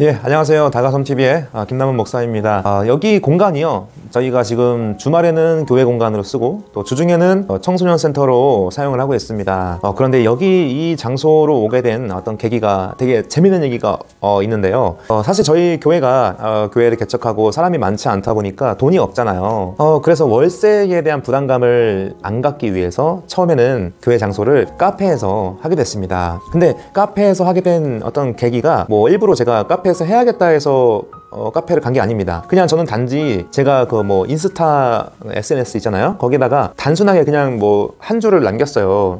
예, 안녕하세요. 다가섬TV의 김남은 목사입니다. 여기 공간이요, 저희가 지금 주말에는 교회 공간으로 쓰고 또 주중에는 청소년 센터로 사용을 하고 있습니다. 그런데 여기 이 장소로 오게 된 어떤 계기가 되게 재밌는 얘기가 있는데요. 사실 저희 교회가 교회를 개척하고 사람이 많지 않다 보니까 돈이 없잖아요. 그래서 월세에 대한 부담감을 안 갖기 위해서 처음에는 교회 장소를 카페에서 하게 됐습니다. 근데 카페에서 하게 된 어떤 계기가 뭐 일부러 제가 카페에서 해야겠다 해서 카페를 간 게 아닙니다. 그냥 저는 단지 제가 그 뭐 인스타 SNS 있잖아요, 거기다가 단순하게 그냥 뭐 한 줄을 남겼어요.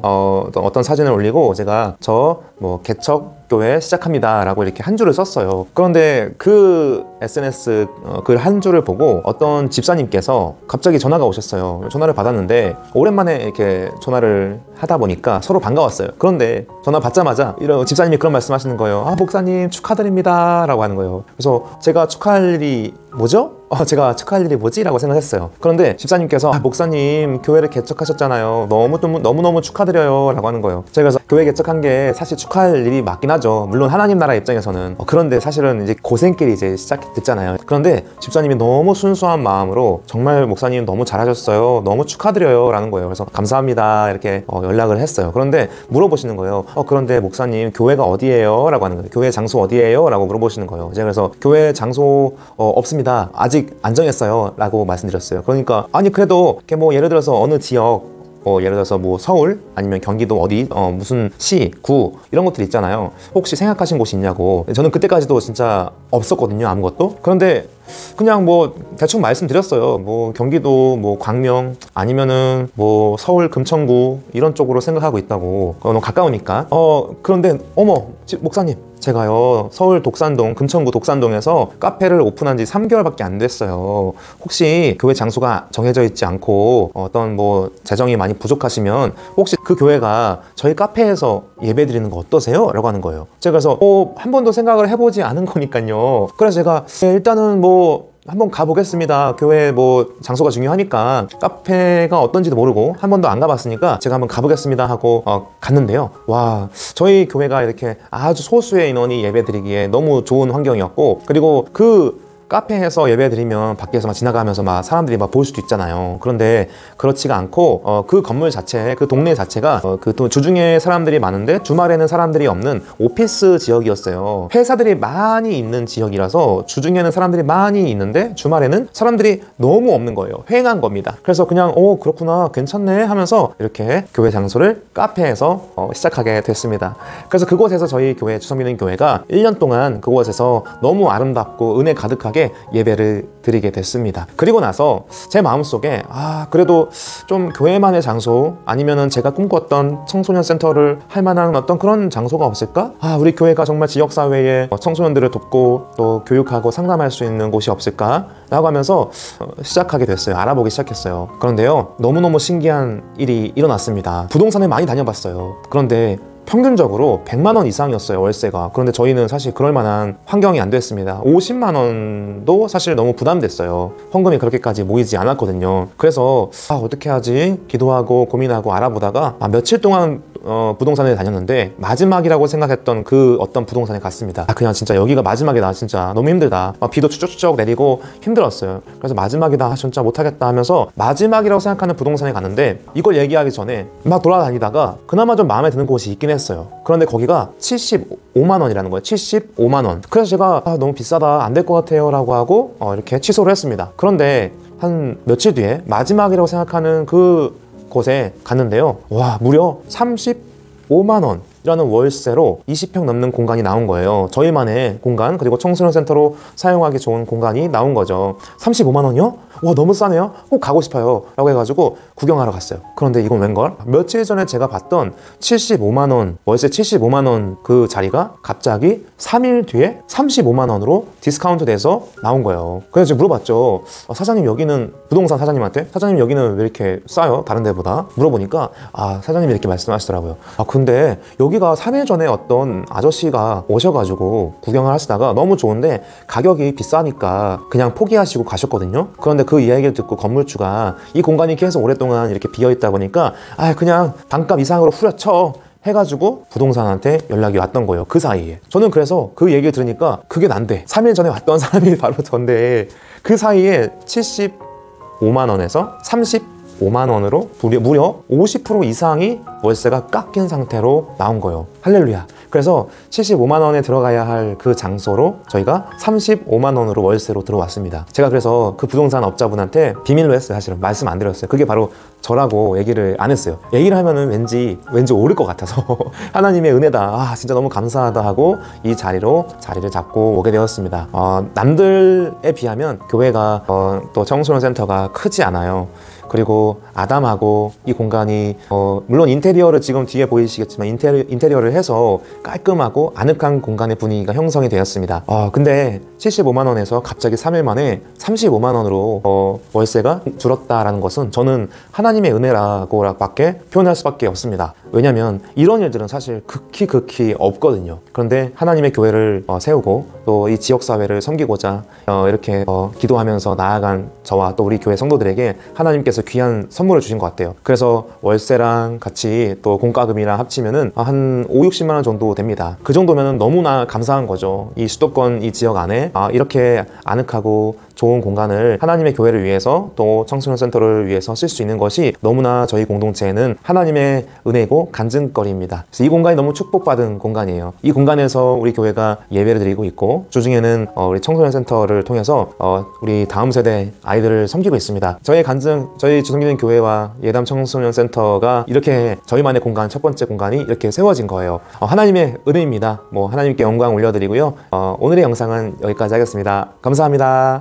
어떤 사진을 올리고 제가 저 뭐 개척 교회 시작합니다 라고 이렇게 한 줄을 썼어요. 그런데 그 SNS 글 한 줄을 보고 어떤 집사님께서 갑자기 전화가 오셨어요. 전화를 받았는데 오랜만에 이렇게 전화를 하다 보니까 서로 반가웠어요. 그런데 전화 받자마자 이런 집사님이 그런 말씀 하시는 거예요. 목사님 축하드립니다 라고 하는 거예요. 그래서 제가 축하할 일이 뭐죠? 제가 축하할 일이 뭐지? 라고 생각했어요. 그런데 집사님께서 목사님 교회를 개척하셨잖아요. 너무너무 축하드려요 라고 하는 거예요. 제가 그래서 교회 개척한 게 사실 축하할 일이 맞긴 하죠. 물론 하나님 나라 입장에서는. 그런데 사실은 이제 고생길이 이제 시작됐잖아요. 그런데 집사님이 너무 순수한 마음으로 정말 목사님 너무 잘하셨어요, 너무 축하드려요 라는 거예요. 그래서 감사합니다 이렇게 연락을 했어요. 그런데 물어보시는 거예요. 그런데 목사님 교회가 어디예요? 라고 하는 거예요. 교회 장소 어디예요? 라고 물어보시는 거예요. 제가 그래서 교회 장소 없습니다, 아직 안 정했어요 라고 말씀드렸어요. 그러니까 아니 그래도 이렇게 뭐 예를 들어서 어느 지역, 예를 들어서 뭐 서울 아니면 경기도 어디 무슨 시, 구 이런 것들 있잖아요. 혹시 생각하신 곳이 있냐고. 저는 그때까지도 진짜 없었거든요, 아무것도. 그런데 그냥 뭐 대충 말씀드렸어요. 뭐 경기도 뭐 광명 아니면은 뭐 서울 금천구 이런 쪽으로 생각하고 있다고. 너무 가까우니까. 그런데 어머 목사님, 제가요 서울 독산동, 금천구 독산동에서 카페를 오픈한 지 3개월밖에 안 됐어요. 혹시 교회 장소가 정해져 있지 않고 어떤 뭐 재정이 많이 부족하시면 혹시 그 교회가 저희 카페에서 예배 드리는 거 어떠세요? 라고 하는 거예요. 제가 그래서 한 번도 생각을 해보지 않은 거니까요. 그래서 제가 일단은 뭐 한번 가보겠습니다. 교회 뭐 장소가 중요하니까 카페가 어떤지도 모르고 한 번도 안 가봤으니까 제가 한번 가보겠습니다 하고 갔는데요. 와, 저희 교회가 이렇게 아주 소수의 인원이 예배드리기에 너무 좋은 환경이었고, 그리고 그 카페에서 예배드리면 밖에서 막 지나가면서 막 사람들이 막 볼 수도 있잖아요. 그런데 그렇지가 않고 그 건물 자체, 그 동네 자체가 그 또 주중에 사람들이 많은데 주말에는 사람들이 없는 오피스 지역이었어요. 회사들이 많이 있는 지역이라서 주중에는 사람들이 많이 있는데 주말에는 사람들이 너무 없는 거예요. 휑한 겁니다. 그래서 그냥 그렇구나, 괜찮네 하면서 이렇게 교회 장소를 카페에서 시작하게 됐습니다. 그래서 그곳에서 저희 교회 주성민은 교회가 1년 동안 그곳에서 너무 아름답고 은혜 가득하게 예배를 드리게 됐습니다. 그리고 나서 제 마음속에 그래도 좀 교회만의 장소 아니면은 제가 꿈꿨던 청소년 센터를 할 만한 어떤 그런 장소가 없을까? 우리 교회가 정말 지역사회에 청소년들을 돕고 또 교육하고 상담할 수 있는 곳이 없을까? 라고 하면서 시작하게 됐어요. 알아보기 시작했어요. 그런데요, 너무너무 신기한 일이 일어났습니다. 부동산을 많이 다녀봤어요. 그런데 평균적으로 100만 원 이상이었어요, 월세가. 그런데 저희는 사실 그럴 만한 환경이 안 됐습니다. 50만 원도 사실 너무 부담됐어요. 헌금이 그렇게까지 모이지 않았거든요. 그래서 어떻게 하지? 기도하고 고민하고 알아보다가 며칠 동안 부동산에 다녔는데 마지막이라고 생각했던 그 어떤 부동산에 갔습니다. 그냥 진짜 여기가 마지막이다, 진짜 너무 힘들다. 비도 추적추적 내리고 힘들었어요. 그래서 마지막이다, 진짜 못하겠다 하면서 마지막이라고 생각하는 부동산에 갔는데, 이걸 얘기하기 전에 막 돌아다니다가 그나마 좀 마음에 드는 곳이 있긴 했어요. 그런데 거기가 75만 원이라는 거예요. 75만 원. 그래서 제가 너무 비싸다, 안 될 것 같아요 라고 하고 이렇게 취소를 했습니다. 그런데 한 며칠 뒤에 마지막이라고 생각하는 그 곳에 갔는데요, 와, 무려 35만 원이라는 월세로 20평 넘는 공간이 나온 거예요. 저희만의 공간, 그리고 청소년 센터로 사용하기 좋은 공간이 나온 거죠. 35만 원이요? 와, 너무 싸네요? 꼭 가고 싶어요 라고 해가지고 구경하러 갔어요. 그런데 이건 웬걸? 며칠 전에 제가 봤던 75만 원, 월세 75만 원 그 자리가 갑자기 3일 뒤에 35만 원으로 디스카운트 돼서 나온 거예요. 그래서 제가 물어봤죠. 사장님, 여기는, 부동산 사장님한테, 사장님 여기는 왜 이렇게 싸요? 다른 데보다? 물어보니까 사장님이 이렇게 말씀하시더라고요. 근데 여기가 3일 전에 어떤 아저씨가 오셔가지고 구경을 하시다가 너무 좋은데 가격이 비싸니까 그냥 포기하시고 가셨거든요. 그런데 그 이야기를 듣고 건물주가 이 공간이 계속 오랫동안 이렇게 비어있다 보니까 그냥 반값 이상으로 후려쳐, 해가지고 부동산한테 연락이 왔던 거예요. 그 사이에. 저는 그래서 그 얘기를 들으니까 그게 난데 3일 전에 왔던 사람이 바로 전데 그 사이에 75만 원에서 35만 원으로 무려 50% 이상이 월세가 깎인 상태로 나온 거예요. 할렐루야. 그래서 75만 원에 들어가야 할 그 장소로 저희가 35만 원으로 월세로 들어왔습니다. 제가 그래서 그 부동산 업자분한테 비밀로 했어요. 사실은 말씀 안 드렸어요. 그게 바로 저라고 얘기를 안 했어요. 얘기를 하면은 왠지 오를 것 같아서 하나님의 은혜다. 아 진짜 너무 감사하다 하고 이 자리를 잡고 오게 되었습니다. 남들에 비하면 교회가 또 청소년 센터가 크지 않아요. 그리고 아담하고 이 공간이 물론 인테리어를 지금 뒤에 보이시겠지만 인테리어를 해서 깔끔하고 아늑한 공간의 분위기가 형성이 되었습니다. 근데 75만 원에서 갑자기 3일 만에 35만 원으로 월세가 줄었다라는 것은 저는 하나님의 은혜라고밖에 표현할 수밖에 없습니다. 왜냐면 이런 일들은 사실 극히 없거든요. 그런데 하나님의 교회를 세우고 또 이 지역사회를 섬기고자 이렇게 기도하면서 나아간 저와 또 우리 교회 성도들에게 하나님께서 귀한 선물을 주신 것 같아요. 그래서 월세랑 같이 또 공과금이랑 합치면은 한 5-60만 원 정도 됩니다. 그 정도면은 너무나 감사한 거죠. 이 수도권 이 지역 안에 이렇게 아늑하고 좋은 공간을 하나님의 교회를 위해서 또 청소년 센터를 위해서 쓸 수 있는 것이 너무나 저희 공동체에는 하나님의 은혜이고 간증거리입니다. 그래서 이 공간이 너무 축복받은 공간이에요. 이 공간에서 우리 교회가 예배를 드리고 있고 주중에는 우리 청소년 센터를 통해서 우리 다음 세대 아이들을 섬기고 있습니다. 저희 주섬기는 교회와 예담 청소년 센터가 이렇게 저희만의 공간, 첫 번째 공간이 이렇게 세워진 거예요. 하나님의 은혜입니다. 하나님께 영광 올려드리고요. 오늘의 영상은 여기까지 하겠습니다. 감사합니다.